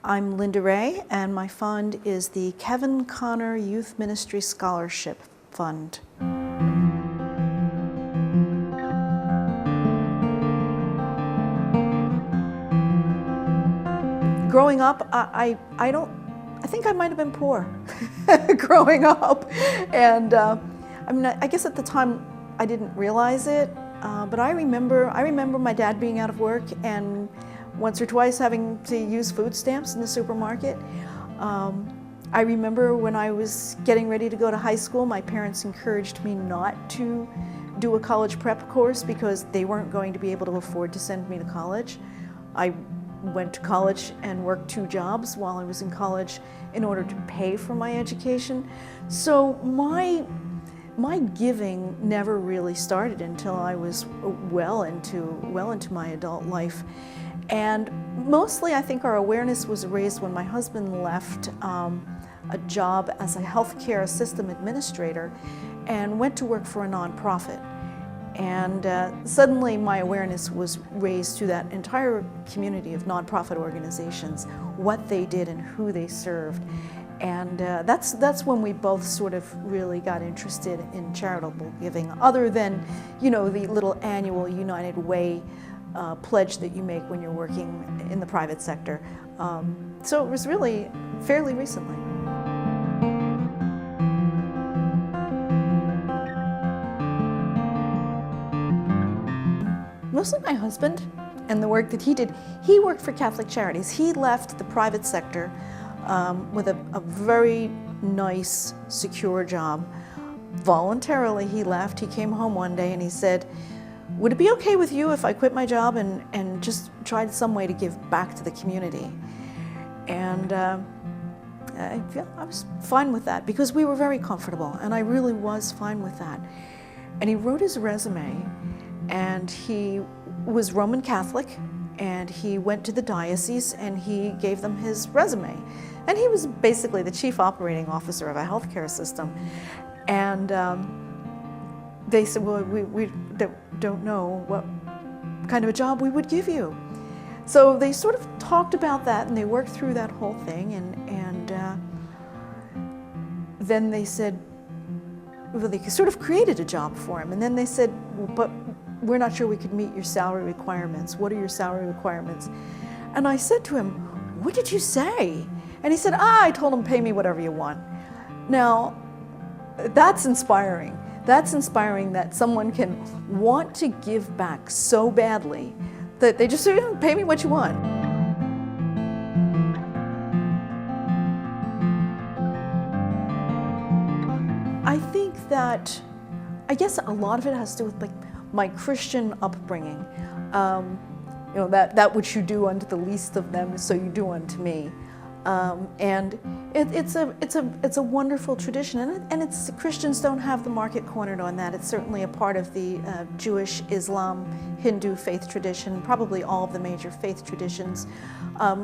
I'm Linda Wray, and my fund is the Kevin Connor Youth Ministry Scholarship Fund. Growing up, I think I might have been poor growing up, and I guess at the time I didn't realize it, but I remember my dad being out of work and once or twice having to use food stamps in the supermarket. I remember when I was getting ready to go to high school, my parents encouraged me not to do a college prep course because they weren't going to be able to afford to send me to college. I went to college and worked 2 jobs while I was in college in order to pay for my education. So my giving never really started until I was well into my adult life. And mostly I think our awareness was raised when my husband left a job as a healthcare system administrator and went to work for a nonprofit. And suddenly my awareness was raised to that entire community of nonprofit organizations, what they did and who they served. And that's when we both sort of really got interested in charitable giving, other than, you know, the little annual United Way pledge that you make when you're working in the private sector. So it was really fairly recently. Mostly my husband and the work that he did. He worked for Catholic Charities. He left the private sector with a very nice, secure job. Voluntarily he left. He came home one day and he said, "Would it be okay with you if I quit my job and just tried some way to give back to the community?" And I was fine with that because we were very comfortable, and I really was fine with that. And he wrote his resume, and he was Roman Catholic, and he went to the diocese and he gave them his resume. And he was basically the chief operating officer of a healthcare system. And they said, "Well, we don't know what kind of a job we would give you." So they sort of talked about that and they worked through that whole thing, and then they said, well, they sort of created a job for him, and then they said, "Well, but we're not sure we could meet your salary requirements. What are your salary requirements?" And I said to him, "What did you say?" And he said, "I told him, pay me whatever you want." Now, that's inspiring. That's inspiring that someone can want to give back so badly that they just say, "Pay me what you want." I think that, I guess a lot of it has to do with my Christian upbringing. You know, that which you do unto the least of them, so you do unto me. And it's a wonderful tradition, and Christians don't have the market cornered on that. It's certainly a part of the Jewish, Islam, Hindu faith tradition, probably all of the major faith traditions.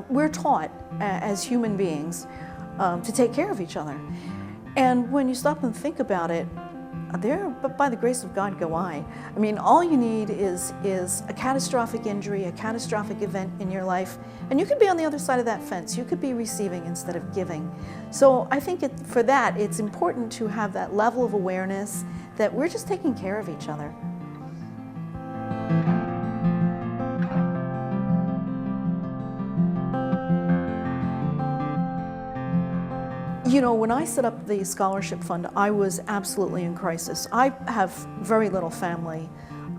We're taught as human beings to take care of each other. And when you stop and think about it, but by the grace of God go I. I mean, all you need is a catastrophic injury, a catastrophic event in your life, and you could be on the other side of that fence. You could be receiving instead of giving. So I think for that, it's important to have that level of awareness that we're just taking care of each other. You know, when I set up the scholarship fund, I was absolutely in crisis. I have very little family.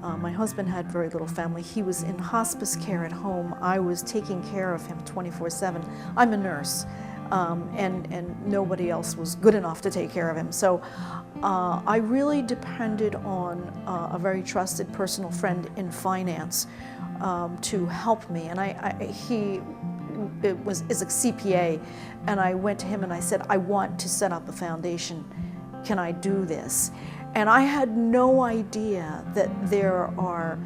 My husband had very little family. He was in hospice care at home. I was taking care of him 24/7. I'm a nurse, and nobody else was good enough to take care of him. So I really depended on a very trusted personal friend in finance to help me. And he is a CPA, and I went to him and I said, "I want to set up a foundation. Can I do this?" And I had no idea that there are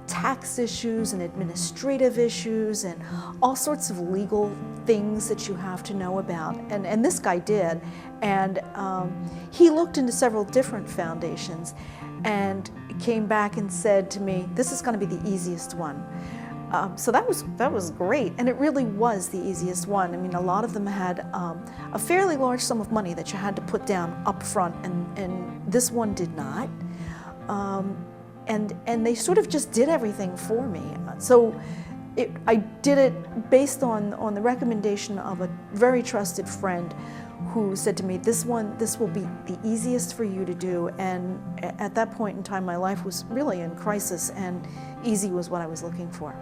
tax issues and administrative issues and all sorts of legal things that you have to know about. And this guy did. And he looked into several different foundations and came back and said to me, "This is going to be the easiest one." So that was great, and it really was the easiest one. I mean, a lot of them had a fairly large sum of money that you had to put down up front, and this one did not. And they sort of just did everything for me. So I did it based on the recommendation of a very trusted friend who said to me, this will be the easiest for you to do. And at that point in time, my life was really in crisis, and easy was what I was looking for.